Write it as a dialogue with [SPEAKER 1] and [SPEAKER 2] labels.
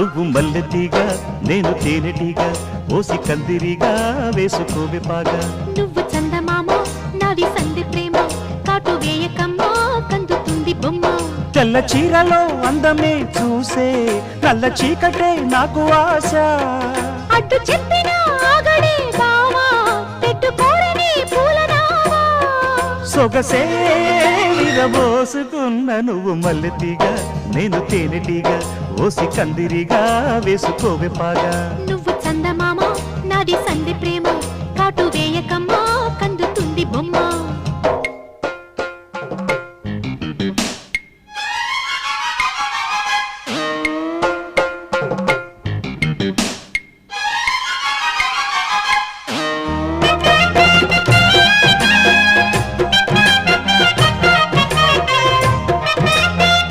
[SPEAKER 1] నువ్వు మల్లెతీగా నేను తేనెటీగా ఓసి కందిరిగా వేసుకోవే పాగా
[SPEAKER 2] నువ్వు చందమామ నాది సంధి ప్రేమ కాటు వేయకమ్మా కందుతుంది బొమ్మ
[SPEAKER 1] తెల్ల చీరలో అందమే చూసే నల్ల చీకటే నాకు ఆశ
[SPEAKER 2] అడ్డు చెప్పిన ఆగడే బావా పెట్టుకోరని పూలనావా
[SPEAKER 1] సొగసే విరబోసుకున్న నువ్వు మల్లెతీగా నేను తేనెటీగా ఓసి కందిరిగా వేసుకోవే పాగా
[SPEAKER 2] నువ్వు చందమామ నాది సంధి ప్రేమ కాటు వేయకమ్మా కందుతుంది బొమ్మ